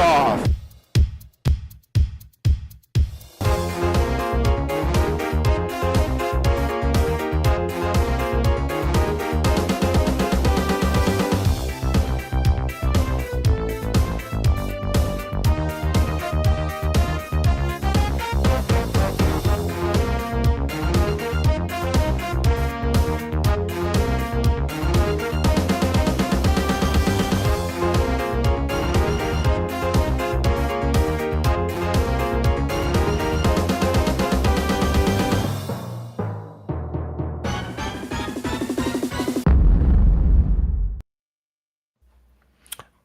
Horosz.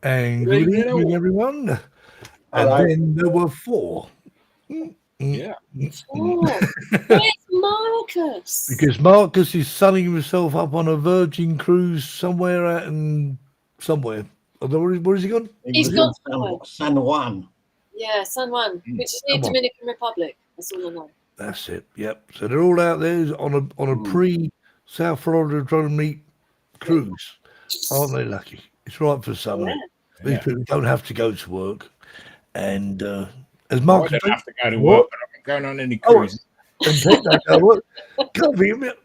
And good evening, everyone. And then there were four. Yeah. Where's Marcus? Because Marcus is sunning himself up on a Virgin cruise somewhere out in somewhere. Where is he gone? He's gone San Juan. Yeah, San Juan, which is near Dominican Republic. That's all I know. That's it. Yep. So they're all out there on a pre-South Florida drone meet cruise. Aren't they lucky? It's right for summer. These people don't have to go to work. And as Marcus, I don't have to go to work, but I'm going on any cruise. And Pete don't go to work. Can't be a minute.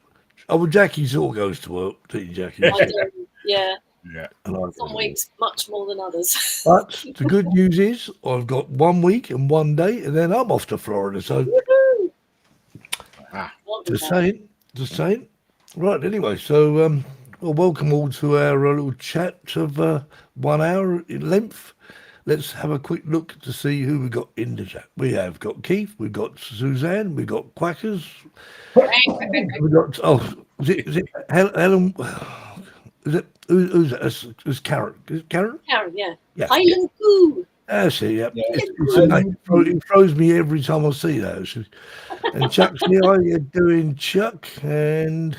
Oh, well, Jackie sort of goes to work, don't you, Jackie? I do. Yeah. Yeah. Some weeks much more than others. But the good news is I've got 1 week and 1 day, and then I'm off to Florida. So just saying. Right, anyway, so well, welcome all to our little chat of 1 hour in length. Let's have a quick look to see who we got in the chat. We have got Keith, we've got Suzanne, we've got Quackers, we've got is it Helen? Is it who's that? It's Karen. Is it Karen? Karen, yeah. Highland Coo. I see. Yeah, it's a name. It throws me every time I see that. And Chuck's here. How you doing, Chuck? And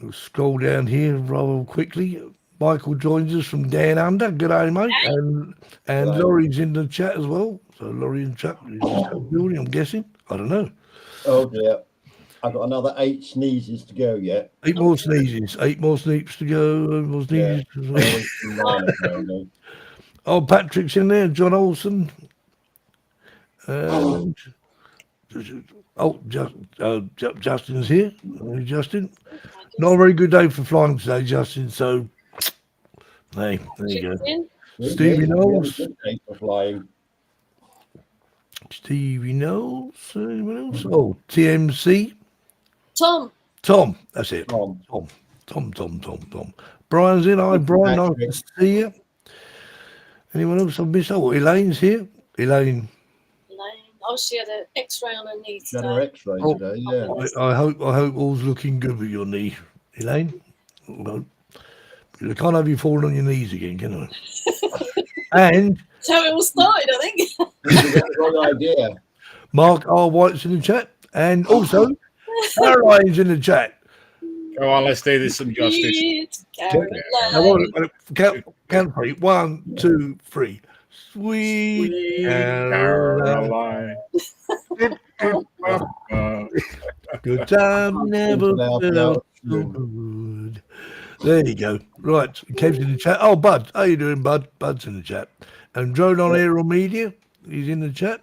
we'll scroll down here rather quickly. Michael joins us from Down Under. Good day, mate. And Laurie's in the chat as well. So Laurie and Chuck is building, I'm guessing. I don't know. Oh dear. I've got another 8 sneezes to go yet. 8 more sneezes. 8 more sneeps to go. 8 more sneezes. Yeah. Oh, Patrick's in there. John Olsen. And Justin's here. Justin. Not a very good day for flying today, Justin. So, hey, there you go. Stevie Knowles. Stevie Knowles. Anyone else? Oh, TMC. Tom. That's it. Tom. Brian's in. Hi, Brian. Nice to see you. Anyone else I've missed? Oh, Elaine's here. Elaine. Oh, she had an X-ray on her knee today. She had her X-ray today, yeah. I hope all's looking good with your knee, Elaine. Well, you can't have you falling on your knees again, can I? And that's how it all started, I think. That's the wrong idea. Mark R. White's in the chat, and also Caroline's in the chat. Go on, let's do this some justice. Count 3. 1, 2, 3. Sweet Caroline. Good time never felt so good. There you go. Right, Kev's in the chat. Oh, Bud, how you doing, Bud? Bud's in the chat. And Drone on Aerial Media, he's in the chat.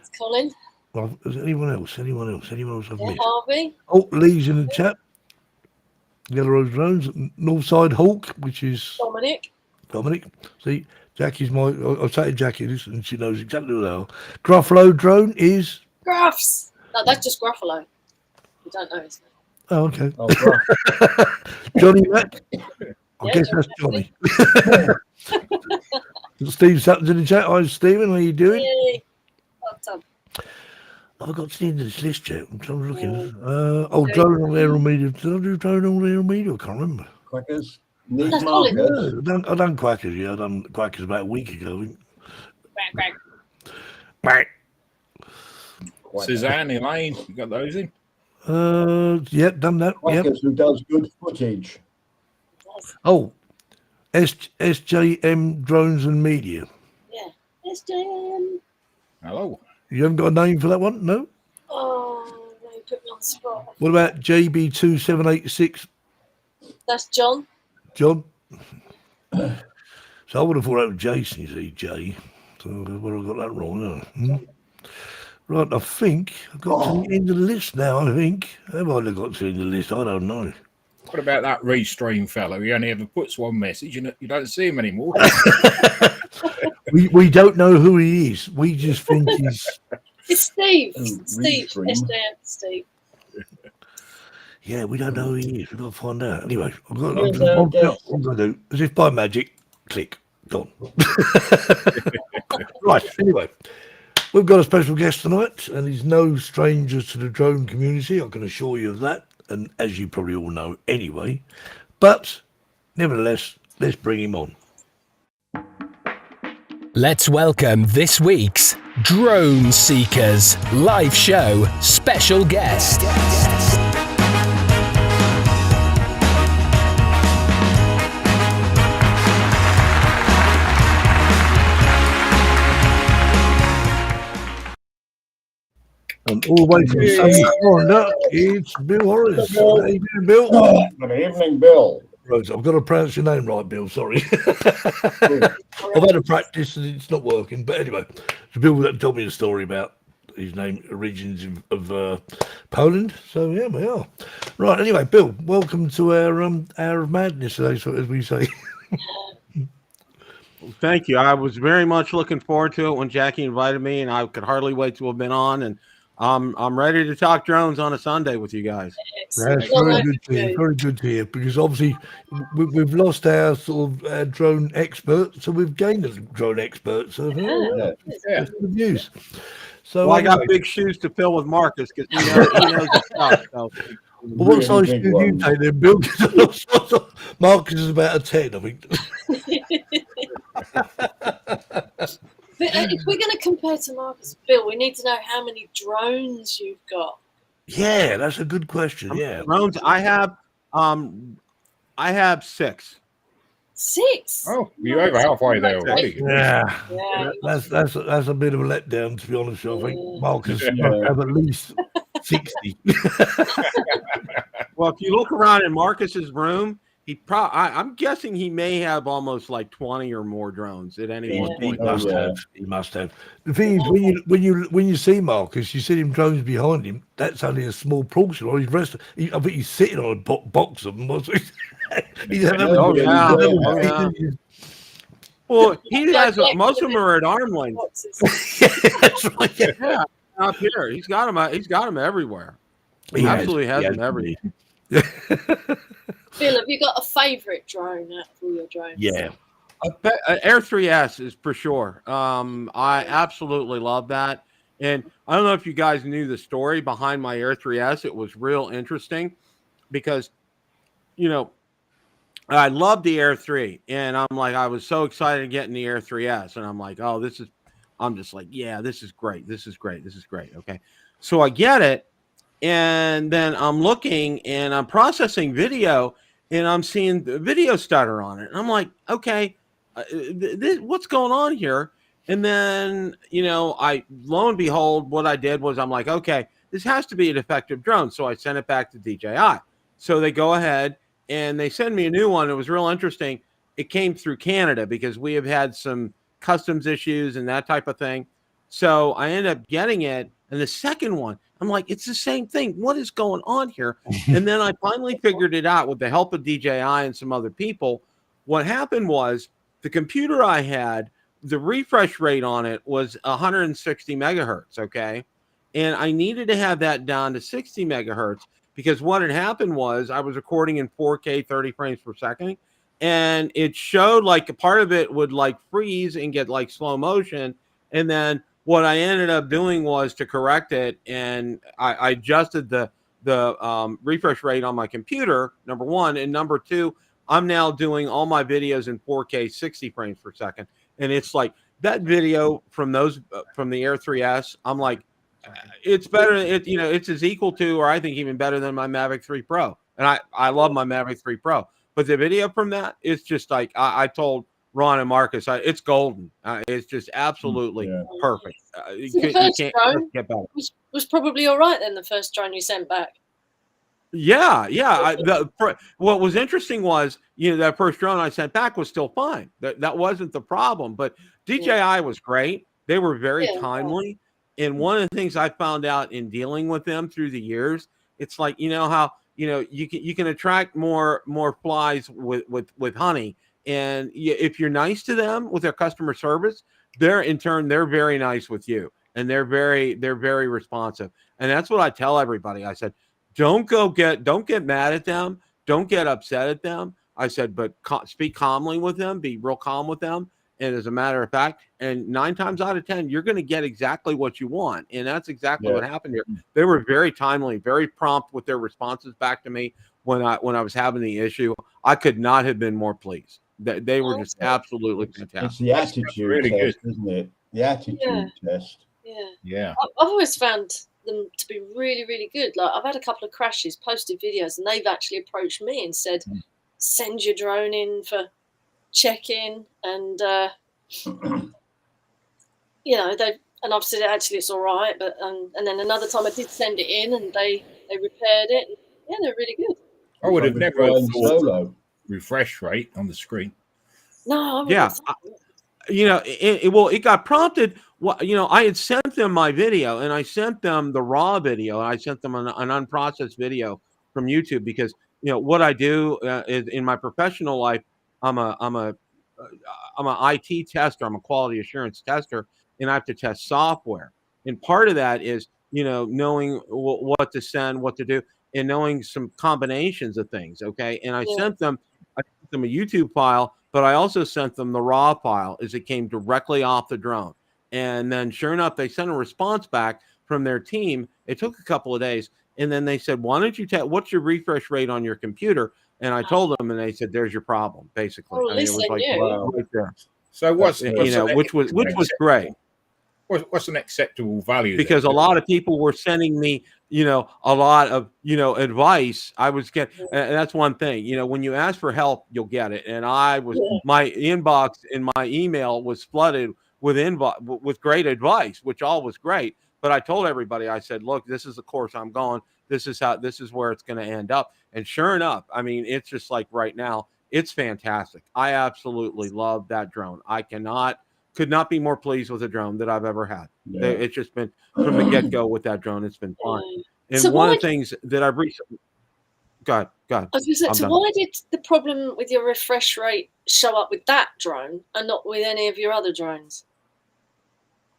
It's Colin. Well, is anyone else I've missed? Harvey. Oh, Lee's in the chat. Yellow Rose Drones, Northside Hawk, which is Dominic. See, Jackie's I'll say to Jackie this, and she knows exactly what they are. Gruffalo Drone is Gruffs. No, that's just Gruffalo. You don't know his name. Oh, okay. Johnny Mac. I guess that's Johnny. Steve Sutton's in the chat. Hi, Stephen. How you doing? Yay. I've got to the end of this list yet. I'm looking. Drone on Aerial Media. Did I do Drone on Aerial Media? I can't remember. Quackers. I done Quackers, yeah. I done Quackers about a week ago. Quack. Suzanne, Elaine, you got those in? Yep, done that. Quackers who does good footage. Oh, SJM Drones and Media. Yeah, SJM. Hello. You haven't got a name for that one? No? Oh, no, you put me on the spot. What about JB2786? That's John. John? So I would have thought that was Jason, you see, Jay. So well, I got that wrong, haven't I? Right, I think I've got to the end of the list now, I think. Have I got to the end of the list? I don't know. What about that restream fellow? He only ever puts one message and you don't see him anymore. we don't know who he is. We just think he's... It's Steve. Restream. Steve. Yeah, we don't know who he is. We've got to find out. Anyway, I'm going Here's our guest. to do, as if by magic, click, gone. Right, anyway, we've got a special guest tonight, and he's no stranger to the drone community, I can assure you of that, and as you probably all know anyway. But, nevertheless, let's bring him on. Let's welcome this week's Drone Seekers live show special guest. And all the way from Sunny Florida, it's Bill Horrosz. How you doing, Bill? Good evening, Bill. Rose, I've got to pronounce your name right, Bill. Sorry. I've had a practice and it's not working. But anyway, the Bill that told me the story about his name, origins of Poland. So yeah, we are. Right. Anyway, Bill, welcome to our hour of madness today, so as we say. Thank you. I was very much looking forward to it when Jackie invited me, and I could hardly wait to have been on. And I'm ready to talk drones on a Sunday with you guys. That's very good to hear. Very good to hear, because obviously we've lost our sort of drone expert, so we've gained a drone expert. So that's good news. So well, I got big shoes to fill with Marcus because he knows his stuff. So. Well, what size shoes do you take then, Bill? Marcus is about a 10, I think. But if we're going to compare to Marcus, Bill, we need to know how many drones you've got. Yeah, that's a good question. Yeah, drones. I have 6. 6? Oh, you're over halfway there already. Yeah. That's a bit of a letdown, to be honest. I think Marcus must have at least 60. Well, if you look around in Marcus's room, I'm guessing he may have almost like 20 or more drones at any one point. He must have. The thing is, when you see Marcus, you see him drones behind him. That's only a small portion. Or his rest. I think he's sitting on a box of them. Well, he has most of them are at arm length. That's right. Yeah, up here, he's got them everywhere. He absolutely has them everywhere. Bill, have you got a favourite drone out of all your drones? Yeah. Air 3S is for sure. I absolutely love that. And I don't know if you guys knew the story behind my Air 3S. It was real interesting because, I love the Air 3. And I'm like, I was so excited to get in the Air 3S. And I'm like, I'm just like, yeah, this is great. This is great. This is great. Okay. So I get it. And then I'm looking and I'm processing video and I'm seeing the video stutter on it. And I'm like, okay, what's going on here? And then, lo and behold, what I did was I'm like, okay, this has to be a defective drone. So I sent it back to DJI. So they go ahead and they send me a new one. It was real interesting. It came through Canada because we have had some customs issues and that type of thing. So I ended up getting it. And the second one, I'm like, it's the same thing. What is going on here? And then I finally figured it out with the help of DJI and some other people. What happened was the computer I had, the refresh rate on it was 160 megahertz, okay? And I needed to have that down to 60 megahertz because what had happened was I was recording in 4K 30 frames per second. And it showed like a part of it would like freeze and get like slow motion. And then what I ended up doing was to correct it, and I adjusted the refresh rate on my computer, number one, and number two, I'm now doing all my videos in 4K 60 frames per second, and it's like that video from the Air 3S. I'm like, it's better. It's as equal to, or I think even better than my Mavic 3 Pro, and I love my Mavic 3 Pro, but the video from that is just like I told Ron and Marcus, it's golden. It's just absolutely perfect. So the first drone was probably all right then, the first drone you sent back. Yeah, yeah. What was interesting was, that first drone I sent back was still fine. That wasn't the problem. But DJI was great. They were very Yeah. timely. And one of the things I found out in dealing with them through the years, it's like, how you can attract more flies with honey. And if you're nice to them with their customer service, they're very nice with you, and they're very responsive. And that's what I tell everybody. I said, don't get mad at them. Don't get upset at them. I said, but speak calmly with them. Be real calm with them. And as a matter of fact, and 9 times out of 10, you're going to get exactly what you want. And that's exactly what happened here. They were very timely, very prompt with their responses back to me when I was having the issue. I could not have been more pleased. They were just absolutely fantastic. It's the attitude really test, good. isn't it? The attitude test. Yeah. I've always found them to be really, really good. Like, I've had a couple of crashes, posted videos, and they've actually approached me and said, send your drone in for check-in. And, I've said, actually, it's all right. But and then another time I did send it in, and they repaired it. Yeah, they're really good. I would have never Flying thought solo. refresh rate on the screen. No, It got prompted. I had sent them my video, and I sent them the raw video, and I sent them an unprocessed video from YouTube, because what I do is, in my professional life, I'm an IT tester. I'm a quality assurance tester, and I have to test software. And part of that is knowing what to send, what to do, and knowing some combinations of things. Okay, and I sent them a YouTube file, but I also sent them the raw file as it came directly off the drone. And then sure enough, they sent a response back from their team. It took a couple of days. And then they said, why don't you what's your refresh rate on your computer? And I told them, and they said, there's your problem, basically. Well, I mean, it was like right there. So what's which was great. What's an acceptable value? Because a lot of people were sending me, a lot of, advice. I was getting, and that's one thing, when you ask for help, you'll get it. And my inbox in my email was flooded with great advice, which all was great. But I told everybody, I said, look, this is the course I'm going. This is where it's going to end up. And sure enough, I mean, it's just like right now, it's fantastic. I absolutely love that drone. I could not be more pleased with a drone that I've ever had. Yeah. It's just been from the get-go with that drone. It's been fun. And So one why of the things that I've recently, go ahead. I was going to say, I'm so done. why did the problem with your refresh rate show up with that drone and not with any of your other drones?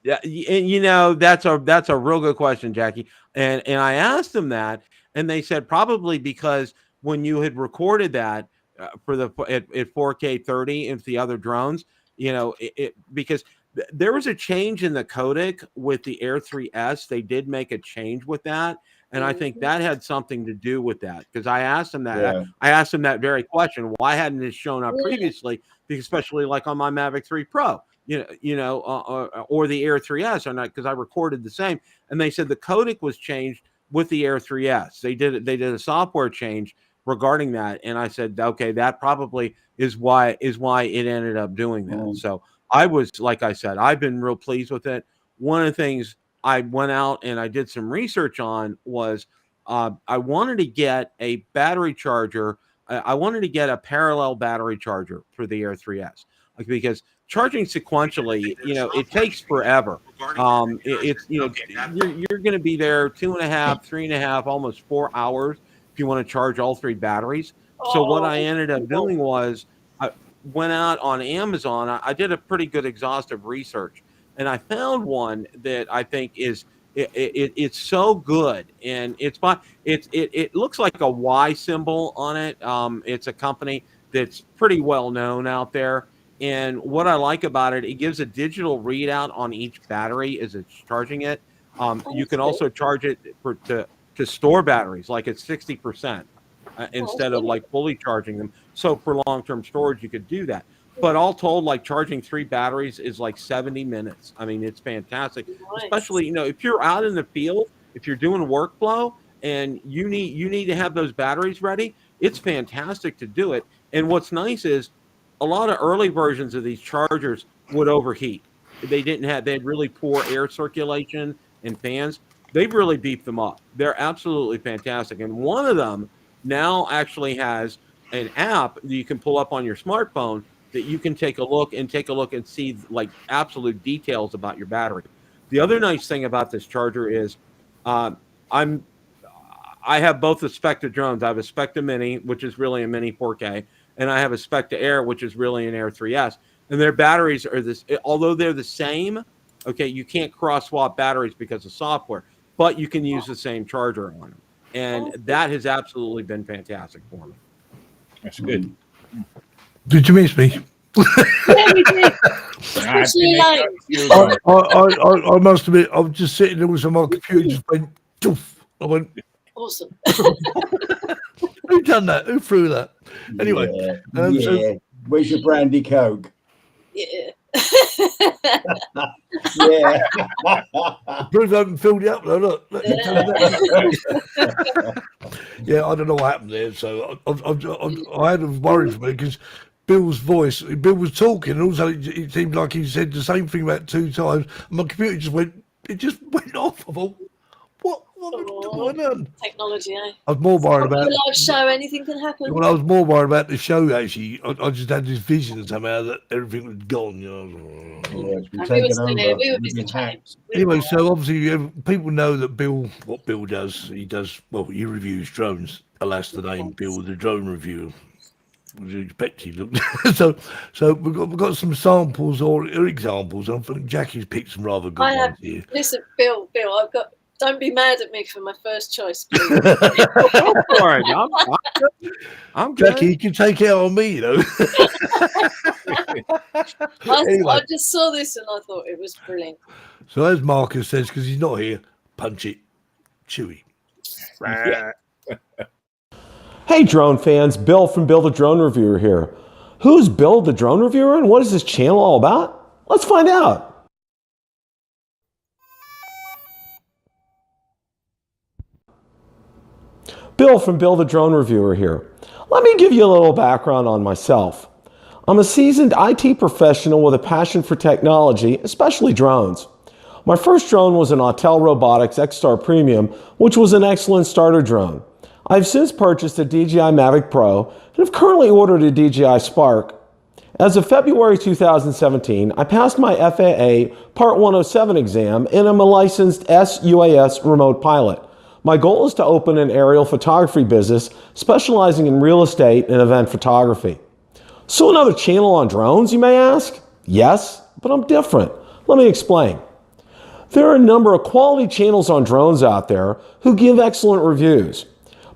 Yeah, and that's a real good question, Jackie. And I asked them that, and they said probably because when you had recorded that at 4K 30 into the other drones, because there was a change in the codec with the Air 3S. They did make a change with that, and I think that had something to do with that, because I asked them that. Yeah. I asked them that very question. Why hadn't it shown up previously? Because especially like on my Mavic 3 Pro. Or the Air 3S, or not, because I recorded the same. And they said the codec was changed with the Air 3S. They did a software change regarding that. And I said, okay, that probably is why it ended up doing that. So I was, like I said, I've been real pleased with it. One of the things I went out and I did some research on was I wanted to get a battery charger. I wanted to get a parallel battery charger for the Air 3S, because charging sequentially, it takes forever. You're going to be there 2.5, 3.5, almost 4 hours if you want to charge all 3 batteries. So what I ended up doing was I went out on Amazon. I did a pretty good exhaustive research, and I found one that I think is it's so good, and it looks like a Y symbol on it. It's a company that's pretty well known out there. And what I like about it, it gives a digital readout on each battery as it's charging it. You can also charge it to store batteries, like at 60% instead of like fully charging them. So for long-term storage, you could do that. But all told, like charging 3 batteries is like 70 minutes. I mean, it's fantastic, especially if you're out in the field, if you're doing workflow and you need to have those batteries ready. It's fantastic to do it. And what's nice is, a lot of early versions of these chargers would overheat. They had really poor air circulation and fans. they've really beefed them up. They're absolutely fantastic. And one of them now actually has an app that you can pull up on your smartphone that you can take a look and see like absolute details about your battery. The other nice thing about this charger is I have both the Specta drones. I have a Specta Mini, which is really a Mini 4K, and I have a Specta Air, which is really an Air 3S. And their batteries are this, although they're the same, okay, you can't cross swap batteries because of software, but you can use the same charger on them. And that has absolutely been fantastic for me. That's good. Did you miss me? Yeah, we did. Especially late. I must admit, I was just sitting there with my computer, just went, doof. I went, Awesome. who done that? Who threw that? Anyway, yeah. Where's your brandy coke? Yeah. Yeah. Bruce haven't filled it up though. Look. Yeah, I don't know what happened there. So I had a worry for me because Bill's voice. Bill was talking, and also it seemed like he said the same thing about 2 times. And my computer just went. It just went off. I thought, what going on? Technology, eh? I was more worried It's a about live show. Anything can happen. Well, I was more worried about the show. Actually, I just had this vision somehow that everything was gone. You know. Yeah, it's been We were taken still over. here. We were We've been busy hacked. Anyway, so obviously people know that what Bill does, he reviews drones. Alas, the name Bill, the drone reviewer. Was expected. So we've got some samples or examples. I think Jackie's picked some rather good I have. ones here. Listen, Bill, I've got. Don't be mad at me for my first choice, please. All right, I'm good. Jackie, you can take it out on me, you know. I just saw this and I thought it was brilliant. So as Marcus says, because he's not here, punch it, Chewy. Hey drone fans, Bill from Bill the Drone Reviewer here. Who's Bill the Drone Reviewer and what is this channel all about? Let's find out. Bill from Bill the Drone Reviewer here. Let me give you a little background on myself. I'm a seasoned IT professional with a passion for technology, especially drones. My first drone was an Autel Robotics X-Star Premium, which was an excellent starter drone. I've since purchased a DJI Mavic Pro and have currently ordered a DJI Spark. As of February 2017, I passed my FAA Part 107 exam and I'm a licensed SUAS remote pilot. My goal is to open an aerial photography business specializing in real estate and event photography. So another channel on drones, you may ask? Yes, but I'm different. Let me explain. There are a number of quality channels on drones out there who give excellent reviews.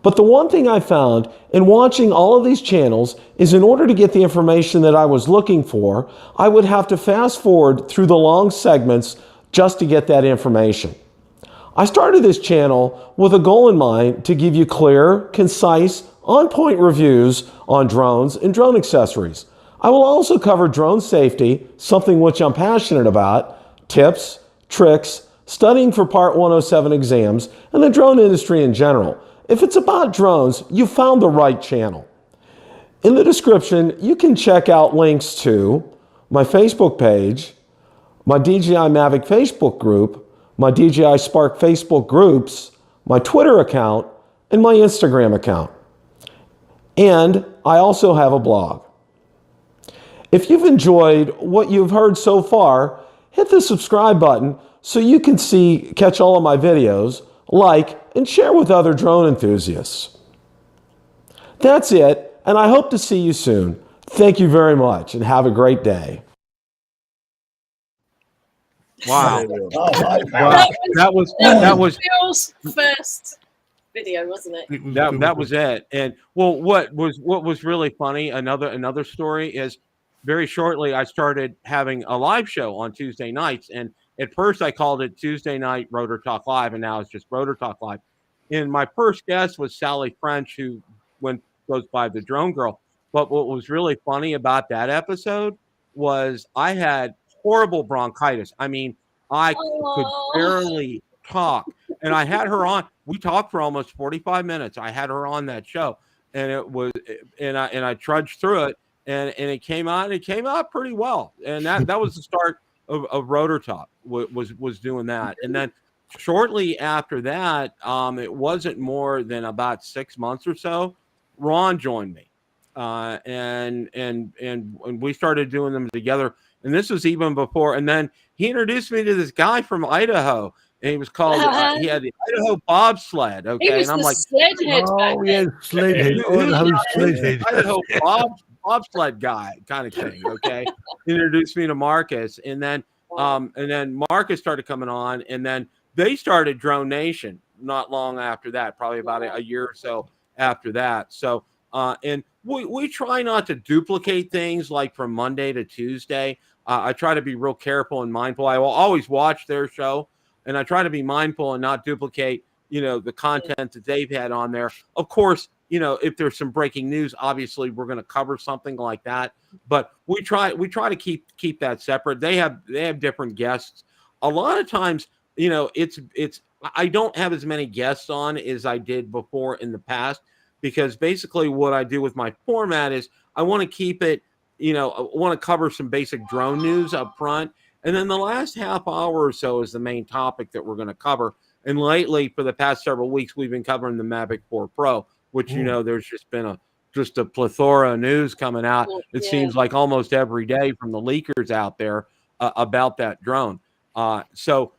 But the one thing I found in watching all of these channels is in order to get the information that I was looking for, I would have to fast forward through the long segments just to get that information. I started this channel with a goal in mind to give you clear, concise, on-point reviews on drones and drone accessories. I will also cover drone safety, something which I'm passionate about, tips, tricks, studying for Part 107 exams, and the drone industry in general. If it's about drones, you found the right channel. In the description, you can check out links to my Facebook page, my DJI Mavic Facebook group, my DJI Spark Facebook groups, my Twitter account, and my Instagram account. And I also have a blog. If you've enjoyed what you've heard so far, hit the subscribe button so you can catch all of my videos, like, and share with other drone enthusiasts. That's it, and I hope to see you soon. Thank you very much, and have a great day. Wow. Wow. That was Bill's first video, wasn't it? that was it. And well, what was really funny, another story is very shortly I started having a live show on Tuesday nights, and at first I called it Tuesday Night Rotor Talk Live, and now it's just Rotor Talk Live. And my first guest was Sally French, who goes by the Drone Girl. But what was really funny about that episode was I had horrible bronchitis. I mean, I could barely talk, and I had her on. We talked for almost 45 minutes. I had her on that show, and I trudged through it, and it came out. It came out pretty well, and that was the start of Rotor Talk. Was doing that, and then shortly after that, it wasn't more than about 6 months or so, Ron joined me, and we started doing them together. And this was even before. And then he introduced me to this guy from Idaho, and he was called. He had the Idaho bobsled. Okay, He was and I'm the like, sledgehead back Oh, yeah, then. Sledhead. Sledhead. Idaho bobsled guy kind of thing. Okay, he introduced me to Marcus, and then Marcus started coming on, and then they started Drone Nation not long after that, probably about a year or so after that. So, and we try not to duplicate things like from Monday to Tuesday. I try to be real careful and mindful. I will always watch their show, and I try to be mindful and not duplicate, the content that they've had on there. Of course, if there's some breaking news, obviously we're going to cover something like that. But we try to keep that separate. They have different guests. A lot of times, it's I don't have as many guests on as I did before in the past, because basically what I do with my format is I want to keep it, I want to cover some basic drone news up front. And then the last half hour or so is the main topic that we're going to cover. And lately, for the past several weeks, we've been covering the Mavic 4 Pro, which, there's just been a plethora of news coming out. It seems like almost every day from the leakers out there about that drone. So,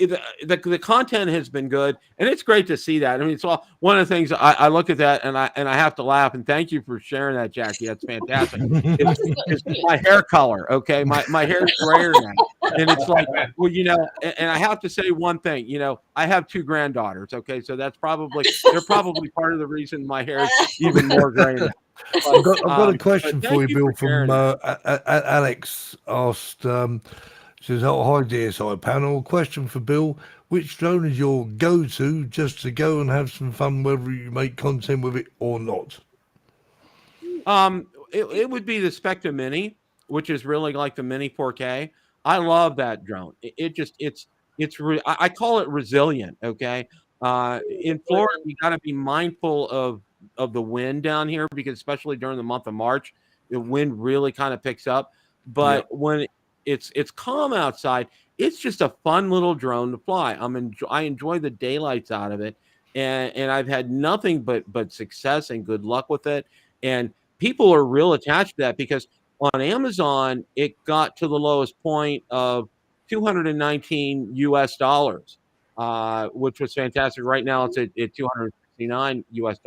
the content has been good, and it's great to see that. I mean, it's all one of the things I look at that and I have to laugh, and thank you for sharing that, Jackie. That's fantastic. It's my hair color. Okay. My hair is grayer now. And it's like, well, and I have to say one thing, I have 2 granddaughters. Okay. So they're probably part of the reason my hair is even more gray now. I've got a question for you, Bill, from Alex asked, says, hi DSI panel, question for Bill, which drone is your go-to just to go and have some fun, whether you make content with it or not? It would be the Specta Mini, which is really like the Mini 4K. I love that drone. I call it resilient. Okay. In Florida, you got to be mindful of the wind down here, because especially during the month of March, the wind really kind of picks up. But when it's calm outside, it's just a fun little drone to fly. I enjoy the daylights out of it, and I've had nothing but success and good luck with it. And people are real attached to that, because on Amazon it got to the lowest point of $219 US, which was fantastic. Right now it's at $269 US,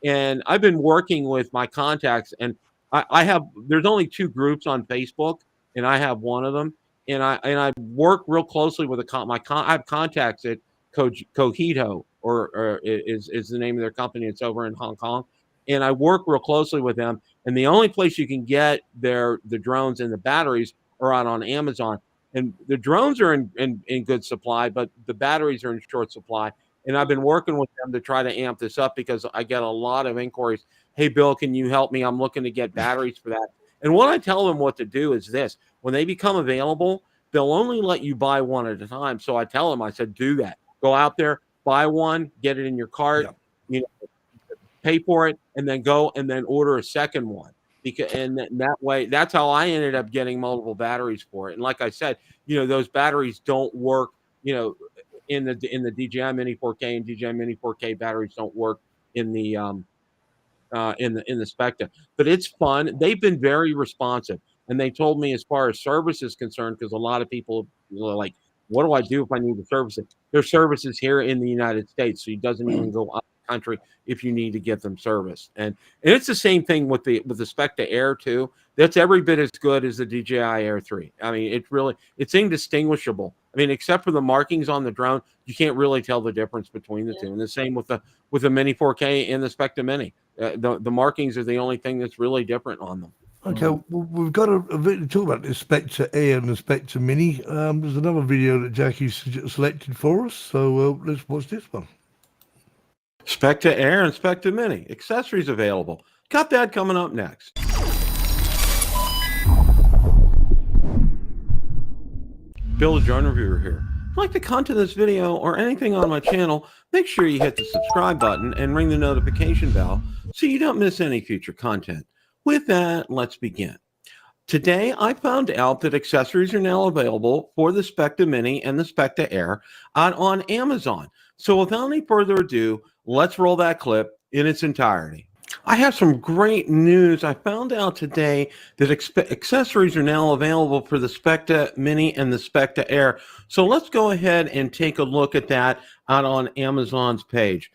and I've been working with my contacts, and there's only 2 groups on Facebook, and I have one of them, and I work real closely with I have contacts at Cogito, or is the name of their company. It's over in Hong Kong, and I work real closely with them. And the only place you can get the drones and the batteries are out on Amazon. And the drones are in good supply, but the batteries are in short supply. And I've been working with them to try to amp this up, because I get a lot of inquiries. Hey, Bill, can you help me? I'm looking to get batteries for that. And what I tell them what to do is this: when they become available, they'll only let you buy one at a time. So I tell them, I said, do that. Go out there, buy one, get it in your cart, pay for it, and then go and then order a second one. And that way, that's how I ended up getting multiple batteries for it. And like I said, those batteries don't work, in the DJI Mini 4K, and DJI Mini 4K batteries don't work in the Specta. But it's fun. They've been very responsive, and they told me, as far as service is concerned, because a lot of people are like, what do I do if I need to service it? There's services here in the United States, so it doesn't even go out of the country if you need to get them serviced. And it's the same thing with the Specta Air too. That's every bit as good as the DJI Air 3. I mean, it's indistinguishable. I mean, except for the markings on the drone, you can't really tell the difference between the two. And the same with the Mini 4K and the Specta Mini. The markings are the only thing that's really different on them. Okay, well, we've got a video to talk about the Specta Air and the Specta Mini. There's another video that Jackie's selected for us, so let's watch this one. Specta Air and Specta Mini. Accessories available. Got that coming up next. Bill, the drone reviewer here. If you like the content of this video or anything on my channel, make sure you hit the subscribe button and ring the notification bell so you don't miss any future content. With that, let's begin. Today, I found out that accessories are now available for the Specta Mini and the Specta Air out on Amazon. So without any further ado, let's roll that clip in its entirety. I have some great news. I found out today that accessories are now available for the Specta Mini and the Specta Air. So let's go ahead and take a look at that out on Amazon's page.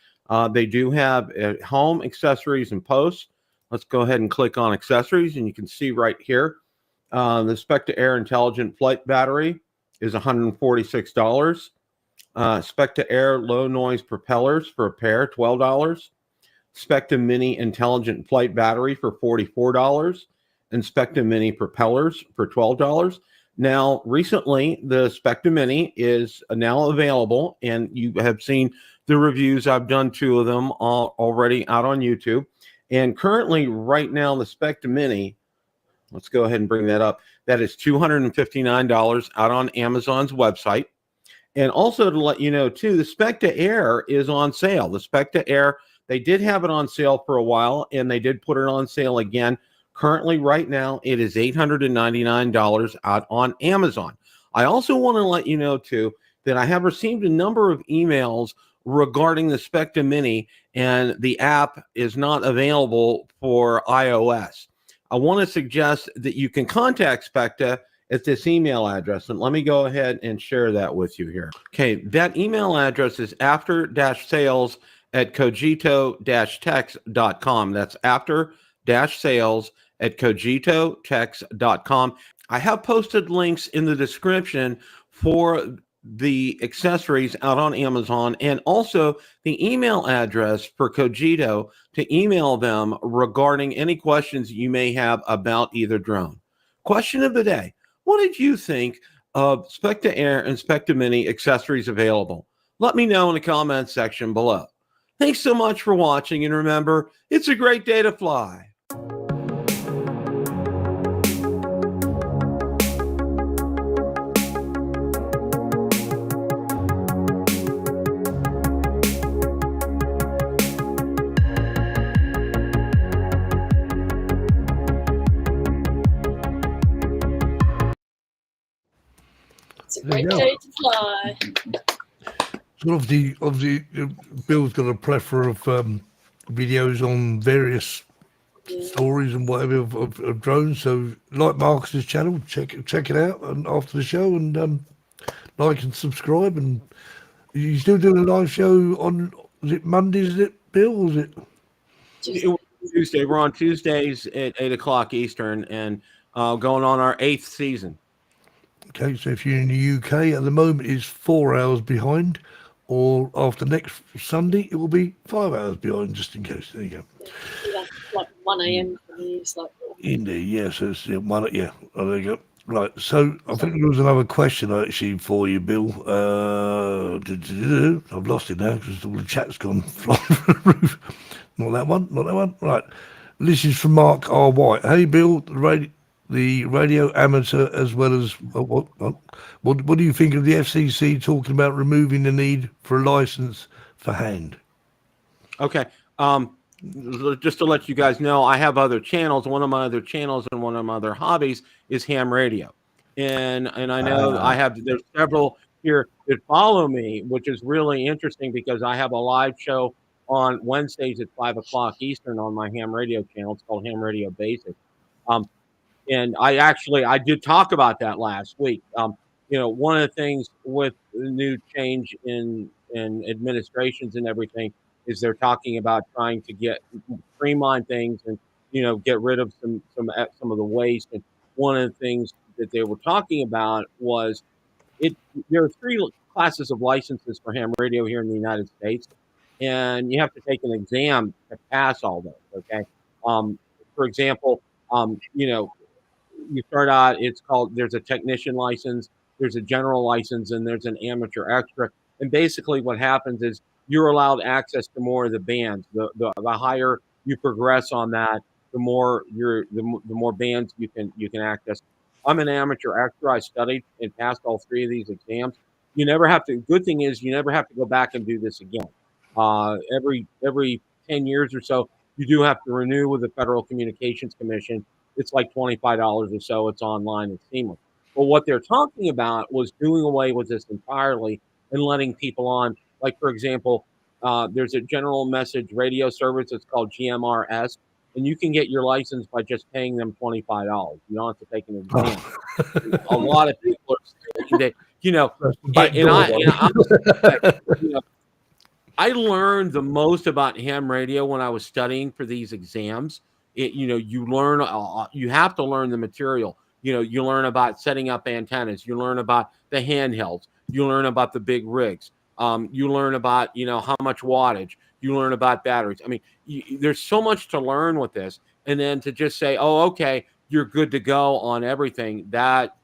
They do have home accessories and posts. Let's go ahead and click on accessories, and you can see right here, the Specta Air Intelligent Flight Battery is $146. Specta Air Low Noise Propellers for a pair, $12. Specta Mini Intelligent Flight Battery for $44, and Specta Mini Propellers for $12. Now, recently, the Specta Mini is now available, and you have seen the reviews. I've done 2 of them already out on YouTube. And currently, right now, the Specta Mini, let's go ahead and bring that up. That is $259 out on Amazon's website. And also to let you know, too, the Specta Air is on sale. The Specta Air, they did have it on sale for a while, and they did put it on sale again. Currently, right now, it is $899 out on Amazon. I also want to let you know, too, that I have received a number of emails regarding the Specta Mini, and the app is not available for iOS. I want to suggest that you can contact Specta at this email address, and let me go ahead and share that with you here. Okay, that email address is after-sales@cogito-text.com. That's after-sales@cogito-text.com. I have posted links in the description for the accessories out on Amazon, and also the email address for Cogito to email them regarding any questions you may have about either drone. Question of the day: what did you think of Specta Air and Specta Mini accessories available? Let me know in the comments section below. Thanks so much for watching, and remember, it's a great day to fly. It's a great day to fly. So obviously, Bill's got a plethora of videos on various stories and whatever of drones. So like Marcus's channel, check it out and after the show, and like and subscribe. And you still doing a live show on, is it Mondays? Is it Bill? Or is it Tuesday? We're on Tuesdays at 8 o'clock Eastern, and going on our 8th season. Okay, so if you're in the UK at the moment, it's 4 hours behind, or after next Sunday, it will be 5 hours behind, just in case. There you go. Yeah, like 1 a.m. for me. It's like, Indeed, yeah. So it's one, yeah. Oh, there you go. Right. So I think there was another question actually for you, Bill. I've lost it now because all the chat's gone flying through the roof. Not that one. Not that one. Right. This is from Mark R. White. Hey, Bill. The radio amateur, as well as what do you think of the FCC talking about removing the need for a license for hand? Okay. Just to let you guys know, I have other channels. One of my other channels and one of my other hobbies is ham radio, and I know there's several here that follow me, which is really interesting because I have a live show on Wednesdays at 5 o'clock Eastern on my ham radio channel. It's called Ham Radio Basic. And I did talk about that last week. One of the things with the new change in administrations and everything is they're talking about trying to streamline things and get rid of some of the waste. And one of the things that they were talking about was there are 3 classes of licenses for ham radio here in the United States, and you have to take an exam to pass all those. Okay, for example, you start out, there's a technician license, there's a general license, and there's an amateur extra. And basically what happens is you're allowed access to more of the bands. The higher you progress on that, the more bands you can access. I'm an amateur extra. I studied and passed all 3 of these exams. Good thing is you never have to go back and do this again. Every 10 years or so, you do have to renew with the Federal Communications Commission it's like $25 or so. It's online. It's seamless. But what they're talking about was doing away with this entirely and letting people on. Like, for example, there's a general message radio service. It's called GMRS, and you can get your license by just paying them $25. You don't have to take an exam. A lot of people are saying that, I learned the most about ham radio when I was studying for these exams. You learn, you have to learn the material. You learn about setting up antennas. You learn about the handhelds. You learn about the big rigs. You learn about, how much wattage. You learn about batteries. I mean, there's so much to learn with this. And then to just say, oh, okay, you're good to go on everything. That,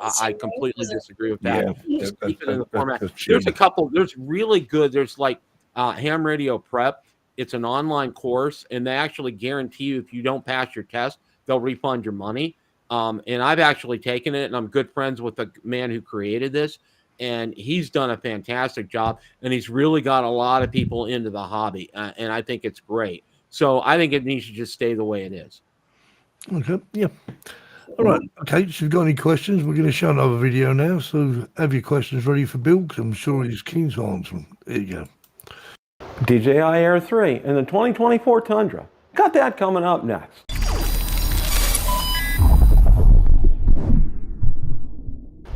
I completely disagree with that. Just keep it in the format. There's a couple. There's really good. There's like Ham Radio Prep. It's an online course, and they actually guarantee you if you don't pass your test, they'll refund your money. And I've actually taken it, and I'm good friends with the man who created this, and he's done a fantastic job, and he's really got a lot of people into the hobby, and I think it's great. So I think it needs to just stay the way it is. Okay, yeah. All right, okay, so if you've got any questions, we're going to show another video now, so have your questions ready for Bill, because I'm sure he's keen to answer them. There you go. DJI Air 3 and the 2024 Tundra. Got that coming up next.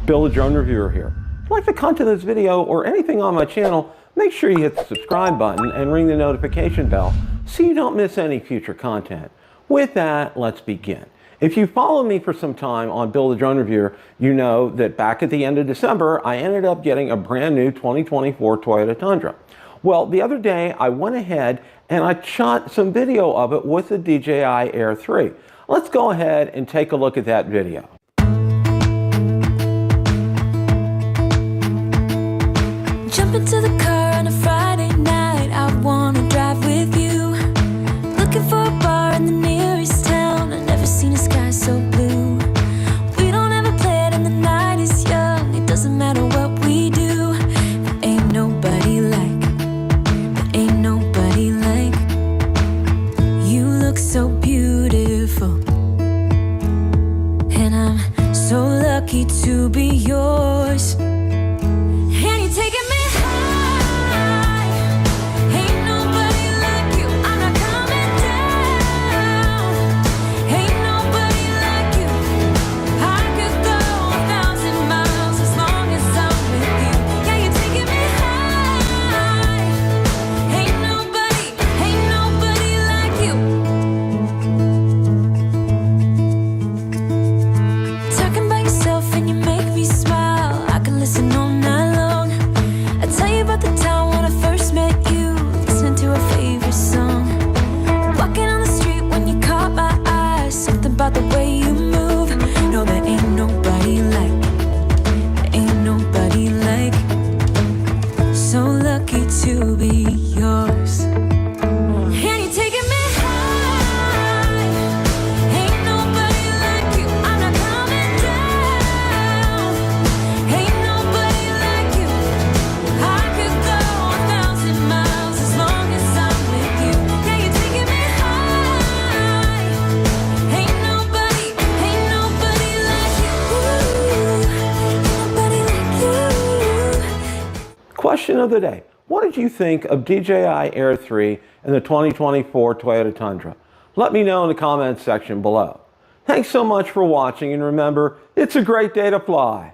Bill the Drone Reviewer here. If you like the content of this video or anything on my channel, make sure you hit the subscribe button and ring the notification bell so you don't miss any future content. With that, let's begin. If you follow me for some time on Bill the Drone Reviewer, you know that back at the end of December, I ended up getting a brand new 2024 Toyota Tundra. Well, the other day I went ahead and I shot some video of it with the DJI Air 3. Let's go ahead and take a look at that video. Jump into the car on a Friday night, I wanna drive with you. Looking for a bar in the nearest town, I've never seen a sky so blue. We don't ever play it and the night is young, it doesn't matter what we do. There ain't nobody like, you look so beautiful. And I'm so lucky to be yours. And you're taking me high. Ain't nobody like you. I'm not coming down. Ain't nobody like you. I could go 1,000 miles as long as I'm with you. Yeah, you're taking me high. Ain't nobody like you. Talking about yourself and you make me smile. I can listen all night long. I tell you about the time when I first met you, listening to our favorite song. Walking on the street when you caught my eye, something about the way you move. No, there ain't nobody like, so lucky to be yours. And you're taking me high. Ain't nobody like you. I'm not coming down. Ain't nobody like you. I could go 1,000 miles as long as I'm with you. Yeah, you're taking me high. Ain't nobody like you. Ain't nobody like you. Question of the day. What did you think of DJI Air 3 and the 2024 Toyota Tundra? Let me know in the comments section below. Thanks so much for watching, and remember, it's a great day to fly.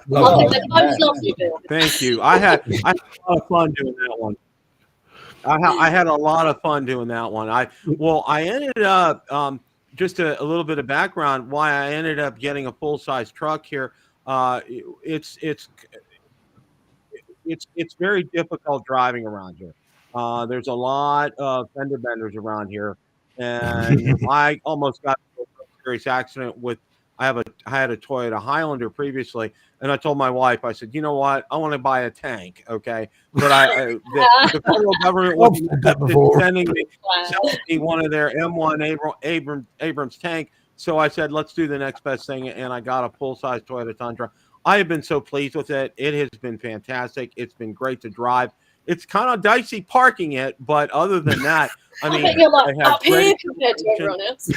Lovely. They're both lovely, Bill. Thank you. I had a lot of fun doing that one. I had a lot of fun doing that one. I ended up just a little bit of background why I ended up getting a full size truck here. It's very difficult driving around here. There's a lot of fender benders around here, and I almost got into a serious accident with I had a Toyota Highlander previously, and I told my wife, I said, you know what, I want to buy a tank, okay? But the federal government was sending me one of their M1 Abrams tank. So I said, let's do the next best thing, and I got a full-size Toyota Tundra. I have been so pleased with it. It has been fantastic. It's been great to drive. It's kind of dicey parking it, but other than that, I mean, bet you're like it has up here compared to everyone else.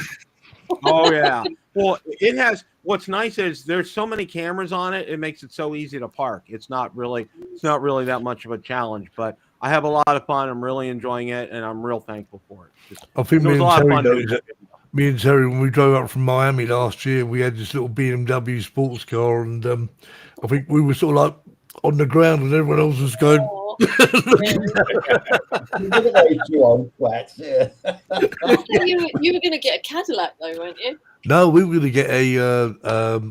Oh yeah. Well, it has. What's nice is there's so many cameras on it. It makes it so easy to park. It's not really that much of a challenge. But I have a lot of fun. I'm really enjoying it, and I'm real thankful for it. I think it was a lot of fun. Me and Terry, when we drove up from Miami last year, we had this little BMW sports car, and I think we were sort of like on the ground, and everyone else was going. You old twats, yeah. You were going to get a Cadillac though, weren't you? No, we were going to get a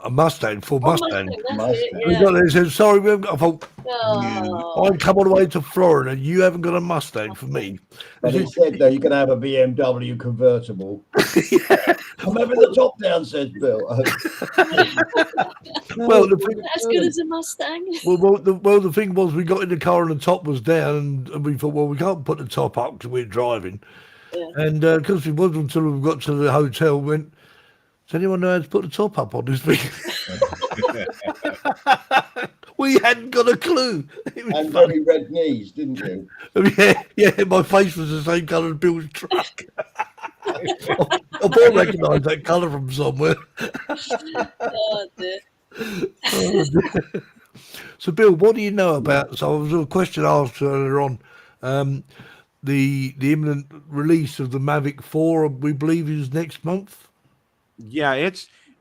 Mustang, full Mustang. We got there and said, sorry, we haven't got. I thought, I've come all the way to Florida, and you haven't got a Mustang for me. But instead, though, you're going to have a BMW convertible. I'm having the top down, says Bill. Well, as good as a Mustang. Well, the thing was, we got in the car and the top was down, and we thought, well, we can't put the top up because we're driving. Yeah. And because it wasn't until we got to the hotel, we went, does anyone know how to put the top up on this thing? We hadn't got a clue. And very red knees, didn't you? Yeah, my face was the same colour as Bill's truck. I better recognise that colour from somewhere. Oh dear. Oh, dear. So, Bill, what do you know about? So, there was a question asked earlier on. The imminent release of the Mavic 4, we believe, is next month. Yeah,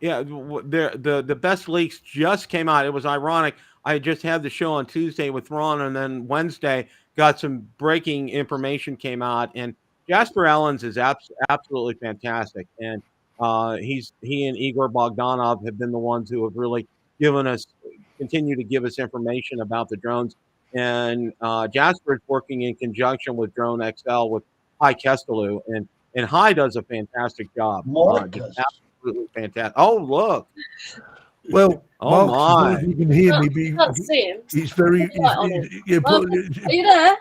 the best leaks just came out. It was ironic. I just had the show on Tuesday with Ron, and then Wednesday got some breaking information came out. And Jasper Ellens is absolutely fantastic, and he and Igor Bogdanov have been the ones who have really continue to give us information about the drones. And Jasper is working in conjunction with Drone XL with Hi Kestalu, and Hi does a fantastic job. Just absolutely fantastic. Oh, look. Well, oh Mark, my! You can hear me. I can't see him. He's very. Mark, are you there?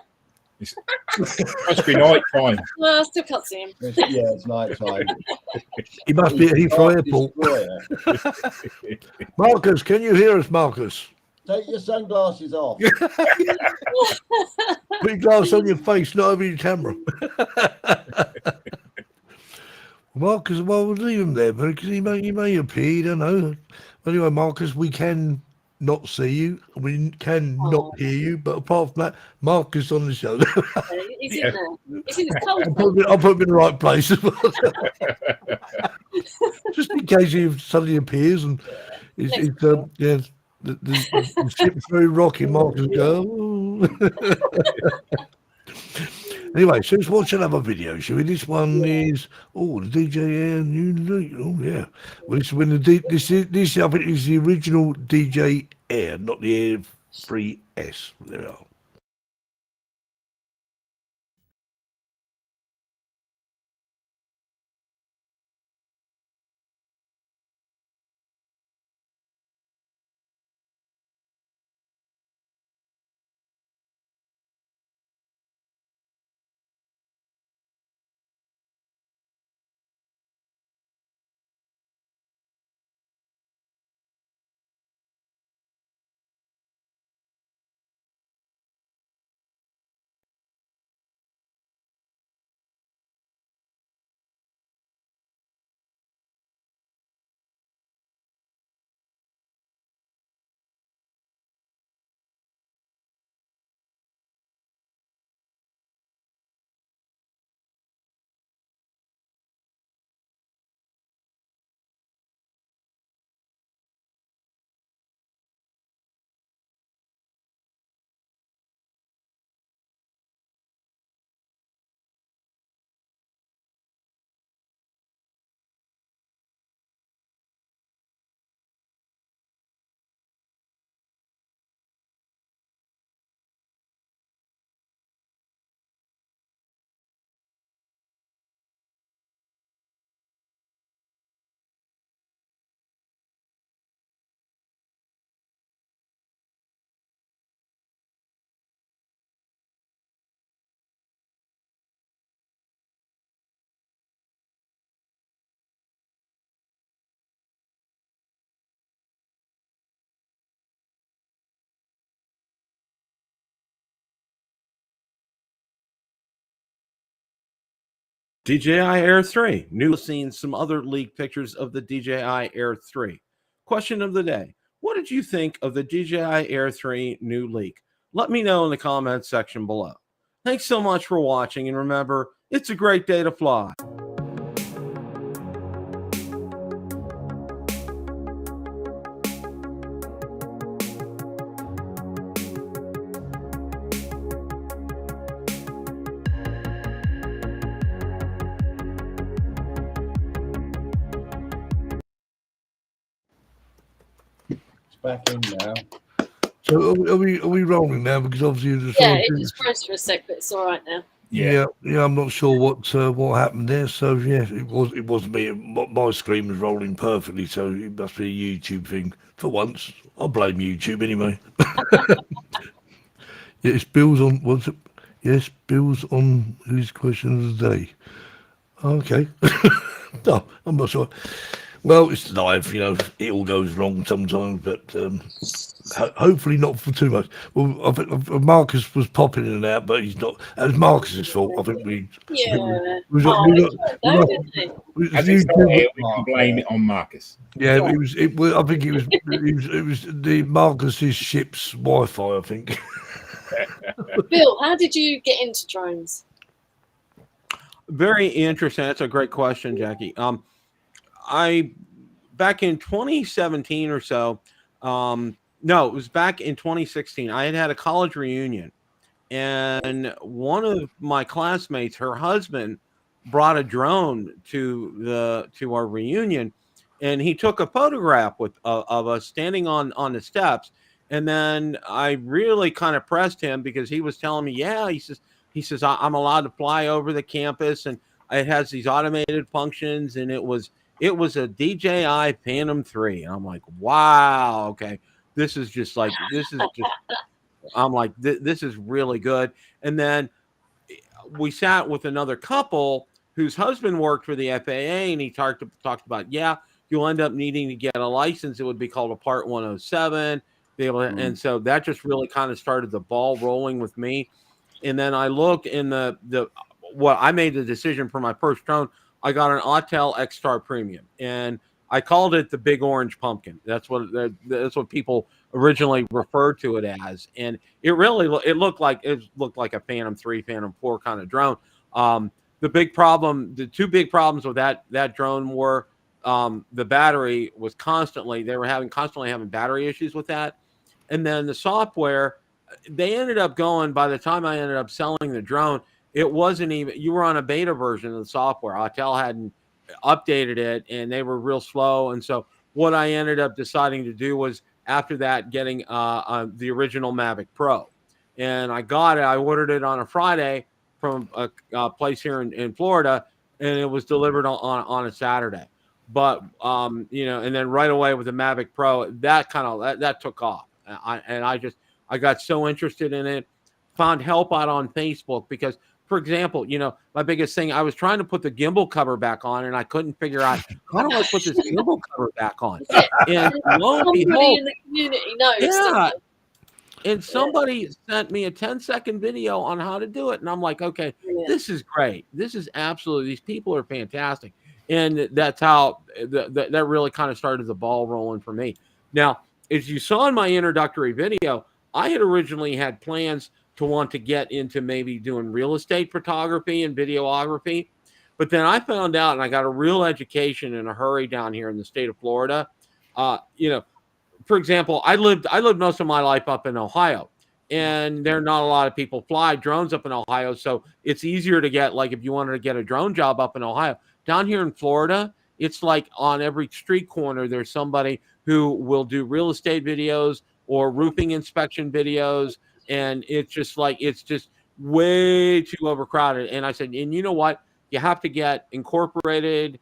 Must be night time. No, I still can't see him. Yeah, it's night time. He must be at Heathrow Airport. Marcus, can you hear us, Marcus? Take your sunglasses off. Put your glass on your face, not over your camera. Marcus, well, we'll leave him there, because he may appear, you don't know. Anyway, Marcus, we can not see you, we can not hear you, but apart from that, Marcus on the show. He's in there. He's in his cold. I'll put him in the right place. Just in case he suddenly appears and the ship's very rocky, Marcus go. Anyway, so let's watch another video, shall we? This one is the DJI Air new. Oh yeah, well, this is when this I think is the original DJI Air, not the Air 3S. There we are. DJI Air 3. New seen some other leaked pictures of the DJI Air 3. Question of the day. What did you think of the DJI Air 3 new leak? Let me know in the comments section below. Thanks so much for watching, and remember, it's a great day to fly. Back in now. So are we rolling now? Because obviously It just froze for a sec, but it's all right now. Yeah. I'm not sure what happened there. So yeah, it wasn't me. My screen was rolling perfectly, so it must be a YouTube thing. For once, I'll blame YouTube anyway. Yes, Bill's on. What's it? Yes, Bill's on. Whose question of the day? Okay. No, I'm not sure. Well, it's live, it all goes wrong sometimes, but hopefully not for too much. Well, I think Marcus was popping in and out, but he's not. It was Marcus's fault. I think we. Yeah. We can blame it on Marcus. Yeah, it was. I think it was the Marcus's ship's Wi-Fi. I think. Bill, how did you get into drones? Very interesting. That's a great question, Jackie. I back in 2017 or so. No, it was back in 2016. I had a college reunion, and one of my classmates, her husband, brought a drone to our reunion, and he took a photograph of us standing on the steps. And then I really kind of pressed him because he was telling me, he says I'm allowed to fly over the campus, and it has these automated functions, and it was a DJI Phantom 3. And I'm like, wow, okay. This is really good. And then we sat with another couple whose husband worked for the FAA, and he talked about, you'll end up needing to get a license. It would be called a Part 107. And so that just really kind of started the ball rolling with me. And then I looked in I made the decision for my first drone. I got an Autel X-Star Premium, and I called it the Big Orange Pumpkin. That's what people originally referred to it as, and it looked like a Phantom 3, Phantom 4 kind of drone. The two big problems with that drone were the battery was constantly having battery issues with that, and then the software. They ended up going, by the time I ended up selling the drone, it wasn't even, you were on a beta version of the software. Autel hadn't updated it, and they were real slow. And so what I ended up deciding to do was, after that, getting the original Mavic Pro. And I got it. I ordered it on a Friday from a place here in Florida, and it was delivered on a Saturday. But, and then right away with the Mavic Pro, that took off. I got so interested in it, found help out on Facebook because, for example, my biggest thing, I was trying to put the gimbal cover back on, and I couldn't figure out, how do I put this gimbal cover back on? And lo and behold, in the community knows. And somebody sent me a 10-second video on how to do it. And I'm like, okay, this is great. This is absolutely, these people are fantastic. And that's how that really kind of started the ball rolling for me. Now, as you saw in my introductory video, I had originally had plans to want to get into maybe doing real estate photography and videography. But then I found out, and I got a real education in a hurry down here in the state of Florida. For example, I lived most of my life up in Ohio, and there are not a lot of people fly drones up in Ohio. So it's easier to get, like, if you wanted to get a drone job up in Ohio. Down here in Florida, it's like on every street corner, there's somebody who will do real estate videos or roofing inspection videos. And it's just way too overcrowded. And I said, and you know what? You have to get incorporated,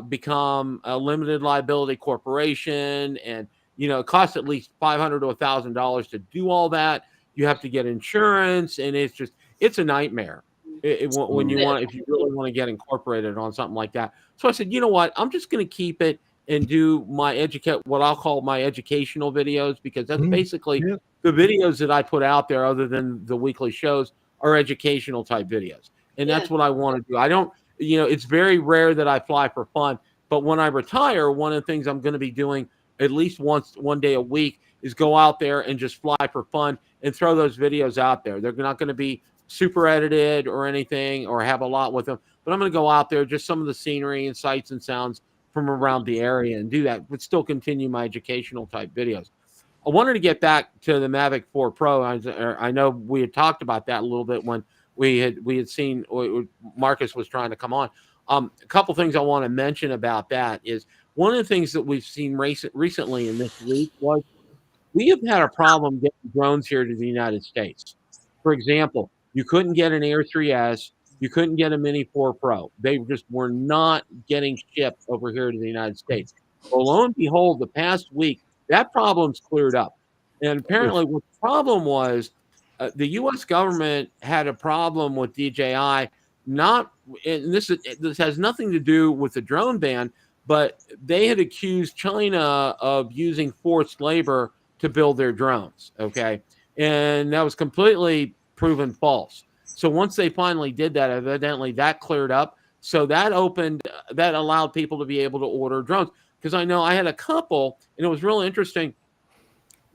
become a limited liability corporation. And, it costs at least $500 to $1,000 to do all that. You have to get insurance. And it's a nightmare if you really want to get incorporated on something like that. So I said, you know what? I'm just going to keep it and do what I'll call my educational videos, because that's basically the videos that I put out there, other than the weekly shows, are educational type videos. And that's what I want to do. it's very rare that I fly for fun. But when I retire, one of the things I'm going to be doing at least one day a week is go out there and just fly for fun and throw those videos out there. They're not going to be super edited or anything or have a lot with them, but I'm going to go out there, just some of the scenery and sights and sounds from around the area and do that, but still continue my educational type videos. I wanted to get back to the Mavic 4 Pro. I know we had talked about that a little bit when we had seen Marcus was trying to come on. A couple things I want to mention about that is one of the things that we've seen recently in this week was we have had a problem getting drones here to the United States. For example, you couldn't get an Air 3S, you couldn't get a Mini 4 Pro. They just were not getting shipped over here to the United States. Well, lo and behold, the past week, that problem's cleared up. And apparently what the problem was, the U.S. government had a problem with DJI, and this has nothing to do with the drone ban, but they had accused China of using forced labor to build their drones, okay? And that was completely proven false. So once they finally did that, evidently that cleared up. So that allowed people to be able to order drones. Because I know I had a couple, and it was really interesting.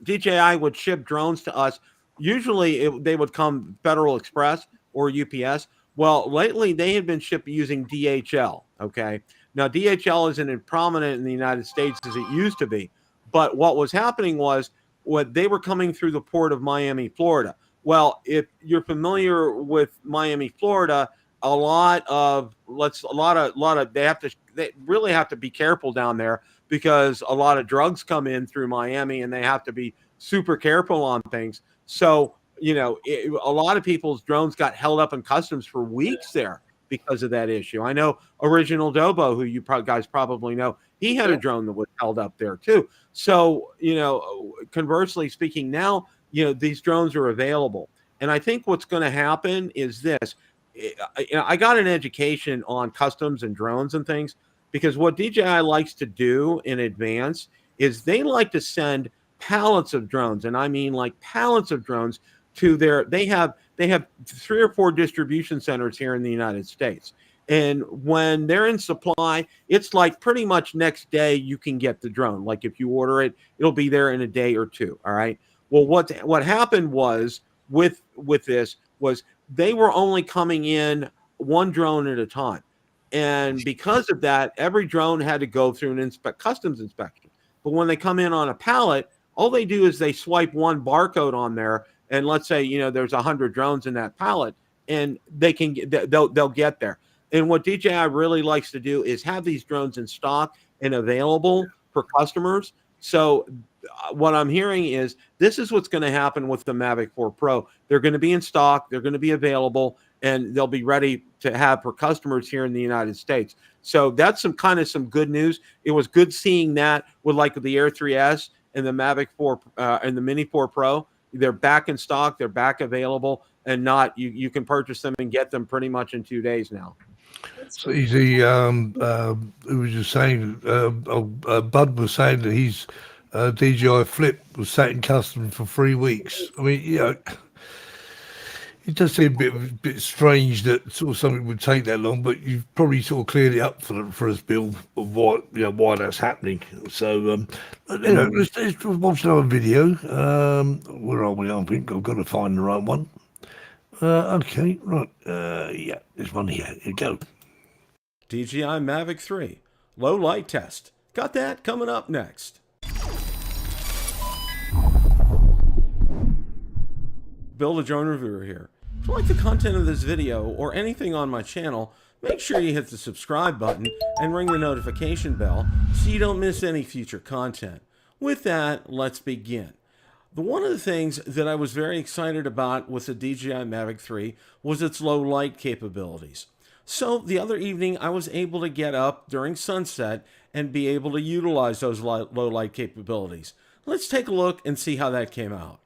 DJI would ship drones to us. Usually they would come Federal Express or UPS. Well, lately they had been shipped using DHL, okay? Now, DHL isn't as prominent in the United States as it used to be. But what was happening was they were coming through the port of Miami, Florida. Well, if you're familiar with Miami, Florida, they really have to be careful down there because a lot of drugs come in through Miami and they have to be super careful on things. So, a lot of people's drones got held up in customs for weeks there because of that issue. I know Original Dobo, who you guys probably know, he had a drone that was held up there too. So, conversely speaking, now, these drones are available. And I think what's going to happen is this. I got an education on customs and drones and things because what DJI likes to do in advance is they like to send pallets of drones. And I mean like pallets of drones to they have 3 or 4 distribution centers here in the United States. And when they're in supply, it's like pretty much next day you can get the drone. Like if you order it, it'll be there in a day or two. All right. Well, what happened was with this was they were only coming in one drone at a time. And because of that, every drone had to go through an customs inspection. But when they come in on a pallet, all they do is they swipe one barcode on there. And let's say, there's 100 drones in that pallet and they'll get there. And what DJI really likes to do is have these drones in stock and available for customers. So what I'm hearing is this is what's going to happen with the Mavic 4 Pro. They're going to be in stock, they're going to be available, and they'll be ready to have for customers here in the United States. So that's some good news. It was good seeing that with like the Air 3S and the Mavic 4 and the Mini 4 Pro. They're back in stock, they're back available, and you can purchase them and get them pretty much in 2 days now. So easy. Who was just saying? Bud was saying that he's DJI Flip was sat in customs for 3 weeks. I mean, it does seem a bit strange that sort of something would take that long, but you've probably sort of cleared it up for us, Bill, of why that's happening. So let's watch another video. Where are we? I think I've got to find the right one. Okay, right. Yeah, this one here. Here we go. DJI Mavic 3 low light test. Got that coming up next. Bill the Drone Reviewer here. If you like the content of this video or anything on my channel, make sure you hit the subscribe button and ring the notification bell so you don't miss any future content. With that, let's begin. One of the things that I was very excited about with the DJI Mavic 3 was its low light capabilities. So the other evening I was able to get up during sunset and be able to utilize those low light capabilities. Let's take a look and see how that came out.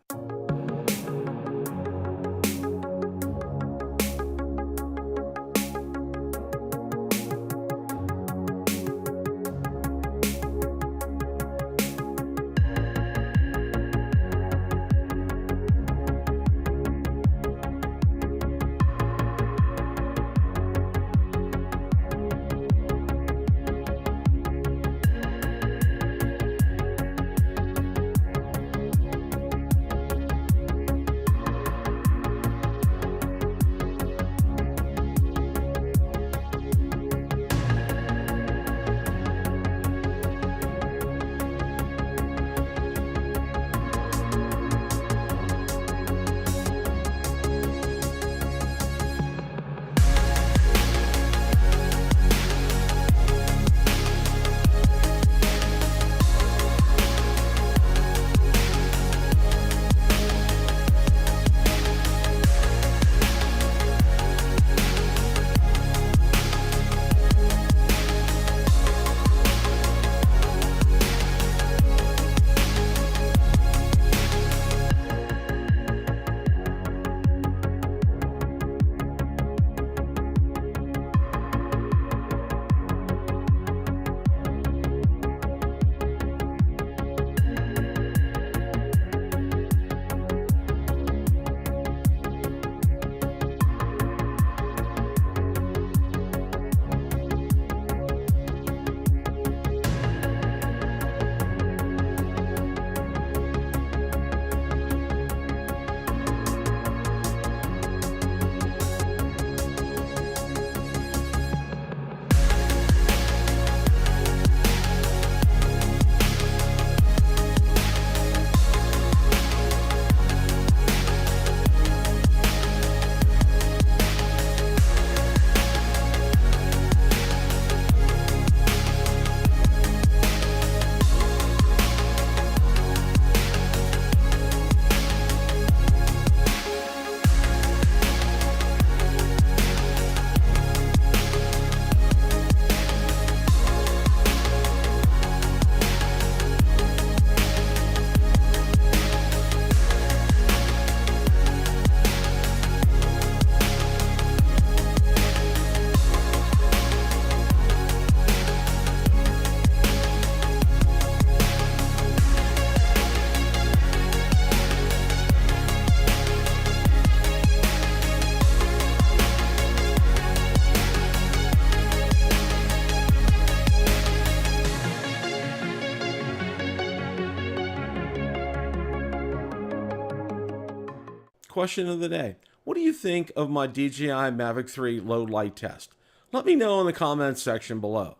question of the day. What do you think of my DJI Mavic 3 low light test? Let me know in the comments section below.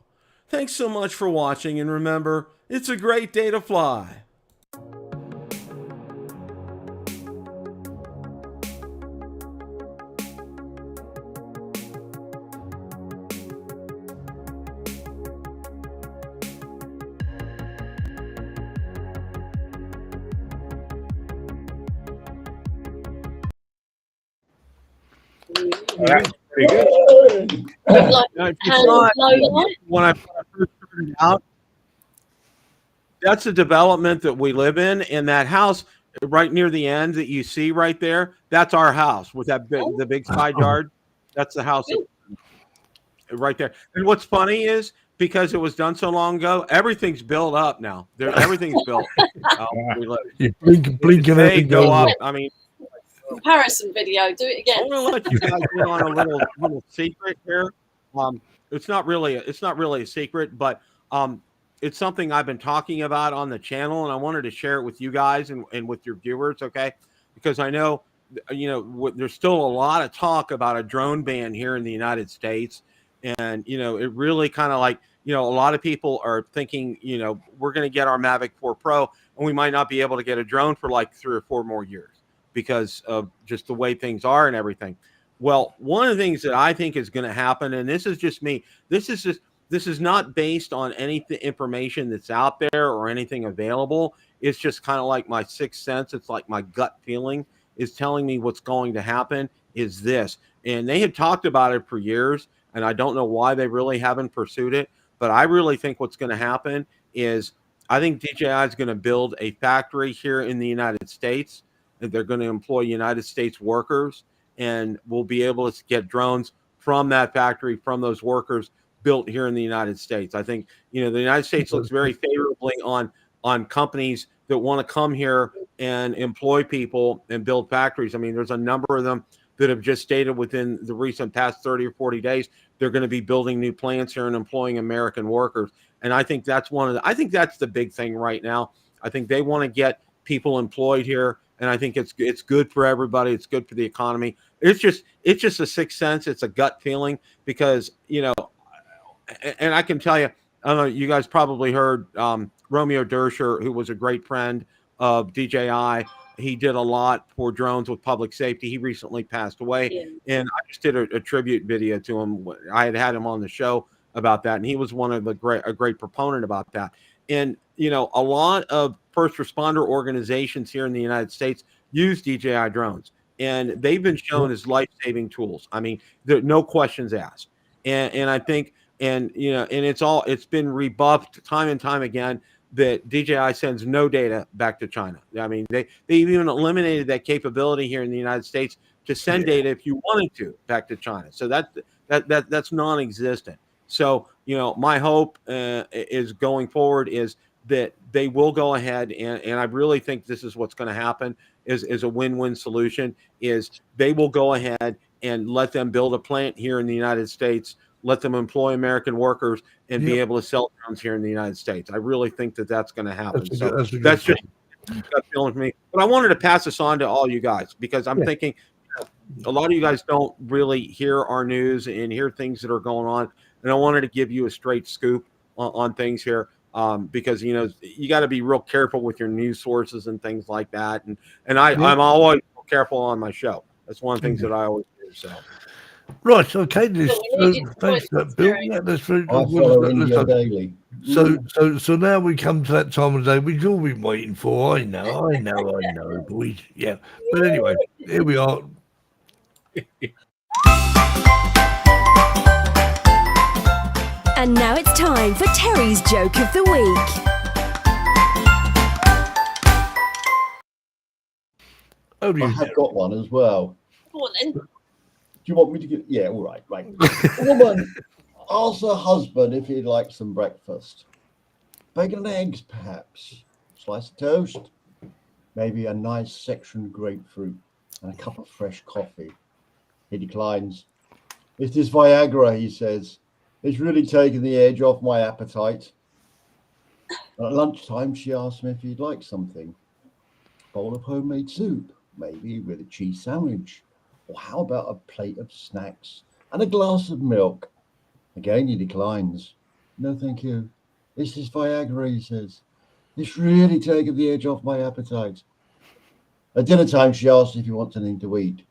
Thanks so much for watching, and remember, it's a great day to fly. That's pretty good. Like Now, if you hand saw it, low light. when I first started out, that's a development that we live in, and that house right near the end that you see right there, that's our house with that the big side yard. That's the house right there. And what's funny is, because it was done so long ago, everything's built up now. Everything's built. We live. You blink and They everything go goes up. up. I mean, Comparison video. Do it I again. want to let you guys in on a little secret here. It's not really a secret, but it's something I've been talking about on the channel, and I wanted to share it with you guys and with your viewers, okay? Because I know, there's still a lot of talk about a drone ban here in the United States, and it really kind of like, a lot of people are thinking, we're going to get our Mavic 4 Pro, and we might not be able to get a drone for like 3 or 4 more years because of just the way things are and everything. Well, one of the things that I think is going to happen, and this is just me, this is not based on any information that's out there or anything available. It's just kind of like my sixth sense. It's like my gut feeling is telling me what's going to happen is this. And they had talked about it for years, and I don't know why they really haven't pursued it. But I really think what's going to happen is I think DJI is going to build a factory here in the United States. They're going to employ United States workers, and we'll be able to get drones from that factory, from those workers, built here in the United States. I think, the United States looks very favorably on companies that want to come here and employ people and build factories. I mean, there's a number of them that have just stated within the recent past 30 or 40 days, they're going to be building new plants here and employing American workers. And I think that's I think that's the big thing right now. I think they want to get people employed here. And I think it's good for everybody. It's good for the economy. It's just a sixth sense. It's a gut feeling because, and I can tell you, I don't know, you guys probably heard Romeo Dersher, who was a great friend of DJI. He did a lot for drones with public safety. He recently passed away. Yeah. And I just did a tribute video to him. I had him on the show about that. And he was one of a great proponent about that. And, a lot of first responder organizations here in the United States use DJI drones, and they've been shown as life-saving tools. I mean, there no questions asked. And I think, and it's been rebuffed time and time again that DJI sends no data back to China. I mean, they even eliminated that capability here in the United States to send data if you wanted to back to China. So that's non-existent. So, my hope is going forward is that they will go ahead, and I really think this is what's going to happen is a win-win solution, is they will go ahead and let them build a plant here in the United States, let them employ American workers, and be able to sell drones here in the United States. I really think that's going to happen. That's just gut feeling for me. But I wanted to pass this on to all you guys because I'm thinking a lot of you guys don't really hear our news and hear things that are going on. And I wanted to give you a straight scoop on things here because, you got to be real careful with your news sources and things like that. And I'm always careful on my show. That's one of the things that I always do. So. Right, okay. Thanks for that, Bill. Yeah, that's very good. So now we come to that time of day we've all been waiting for. I know. But But anyway, here we are. And now it's time for Terry's Joke of the Week. Oh, I have got one as well. Go on then. Do you want me to get? Yeah, all right. A woman asks her husband if he'd like some breakfast. Bacon and eggs, perhaps. Slice of toast. Maybe a nice section grapefruit and a cup of fresh coffee. He declines. It's this Viagra, he says. It's really taken the edge off my appetite. And at lunchtime, she asked me if he'd like something. Bowl of homemade soup. maybe with a cheese sandwich. Or how about a plate of snacks and a glass of milk? Again, he declines. No, thank you. This is Viagra, he says. It's really taken the edge off my appetite. At dinner time, she asks if he wants anything to eat,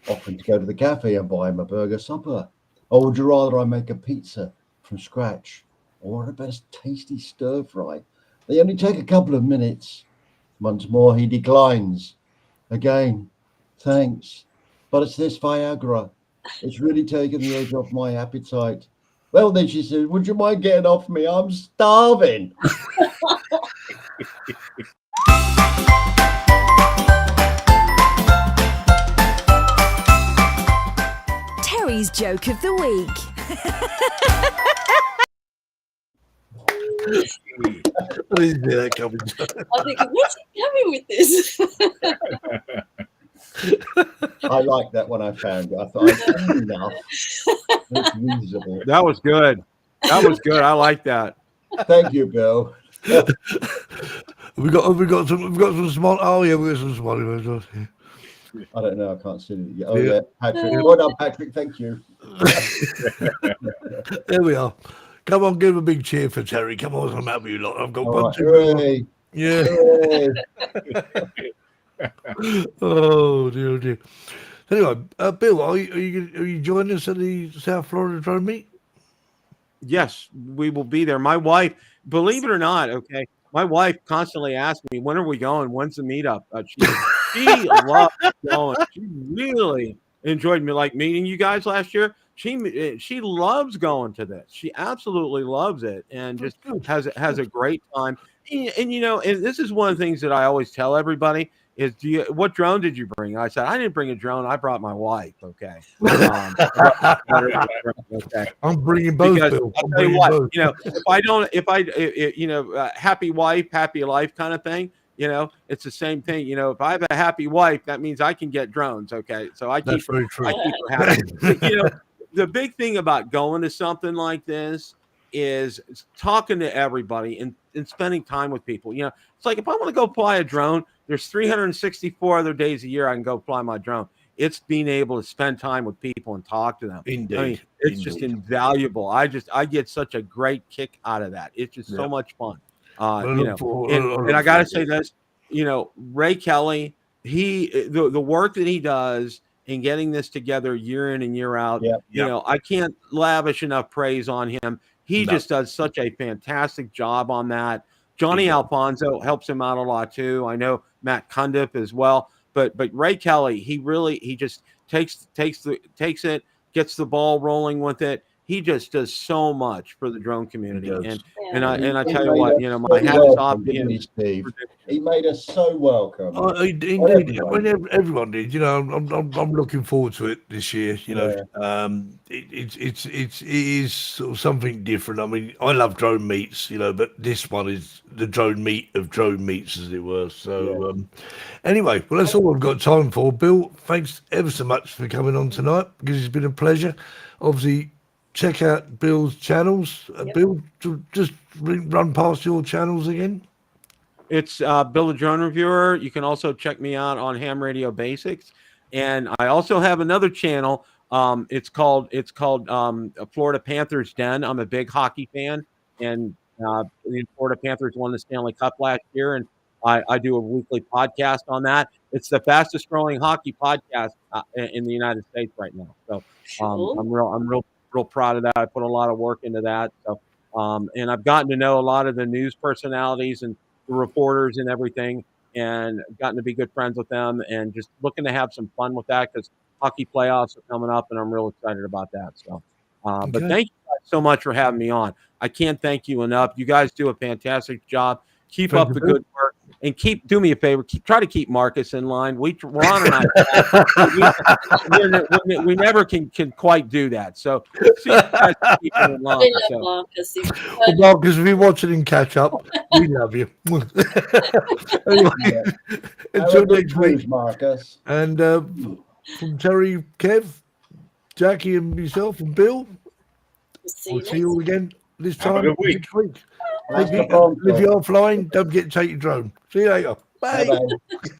offering to go to the cafe and buy him a burger supper. Or would you rather I make a pizza from scratch? Or a best tasty stir fry? They only take a couple of minutes. Once more, he declines. Again, thanks. But it's this Viagra. It's really taken the edge off my appetite. Well, then she said, would you mind getting off me? I'm starving. Terry's joke of the week. I didn't see that coming. I'm thinking, where's he going with this? I like that when I found it. I thought, that's enough. It's reasonable. That was good. That was good. I like that. Thank you, Bill. we got some small. Oh yeah, we got some small ones. I don't know. I can't see it yet. Oh, Yeah. yeah. Patrick. Well done, Patrick. Thank you. There we are. Come on, give a big cheer for Terry. Come on, I'm happy you lot. I've got All one, right. two, Hooray. yeah. Hooray. Oh dear, dear. Anyway, Bill, are you joining us at the South Florida Drone Meet? Yes, we will be there. My wife, believe it or not, okay, my wife constantly asks me, when are we going? When's the meetup? She loves going. She really enjoyed meeting you guys last year. She loves going to this. She absolutely loves it and just has a great time. And you know, and this is one of the things that I always tell everybody is, what drone did you bring? I said, I didn't bring a drone. I brought my wife. Okay. Okay. I'm bringing both. Because Bill. I'll I'm tell you bringing what, both. you know, happy wife, happy life kind of thing. You know, it's the same thing. You know, if I have a happy wife, that means I can get drones. Okay. So I keep That's very true. her happy. But, you know, the big thing about going to something like this is talking to everybody and spending time with people. You know, it's like if I want to go fly a drone, there's 364 other days a year I can go fly my drone. It's being able to spend time with people and talk to them. Indeed. I mean, it's just invaluable. I get such a great kick out of that. It's just so much fun. You know, and I got to say this, you know, Ray Kelly, the work that he does in getting this together year in and year out, you know, I can't lavish enough praise on him. He just does such a fantastic job on that. Johnny Alfonso helps him out a lot too. I know Matt Cundiff as well, but Ray Kelly, he just takes it, gets the ball rolling with it. He just does so much for the drone community, and I tell you what, you know, my hat is off to him. He made us so welcome. Indeed, everyone did. You know, I'm looking forward to it this year. You know, it is sort of something different. I mean, I love drone meets, you know, but this one is the drone meet of drone meets, as it were. So, anyway, well, that's all I've got time for. Bill, thanks ever so much for coming on tonight, because it's been a pleasure. Obviously, check out Bill's channels. Bill, just run past your channels again. It's Bill the Drone Reviewer. You can also check me out on Ham Radio Basics, and I also have another channel. It's called Florida Panthers Den. I'm a big hockey fan, and the Florida Panthers won the Stanley Cup last year, and I do a weekly podcast on that. It's the fastest growing hockey podcast in the United States right now. So I'm real proud of that. I put a lot of work into that. So and I've gotten to know a lot of the news personalities and the reporters and everything, and gotten to be good friends with them, and just looking to have some fun with that, because hockey playoffs are coming up and I'm real excited about that. So, but thank you guys so much for having me on. I can't thank you enough. You guys do a fantastic job. Keep up the good work, and do me a favor. Try to keep Marcus in line. Ron and I, we never can quite do that. So, see you guys keep it in line. Marcus. Well, Marcus, if you're watching in catch up, we love you. Anyway, until next week, Marcus. And from Terry, Kev, Jackie, and myself, and Bill, we'll see you all again this time next week. If you're flying, don't forget to take your drone. See you later. Bye. Bye-bye.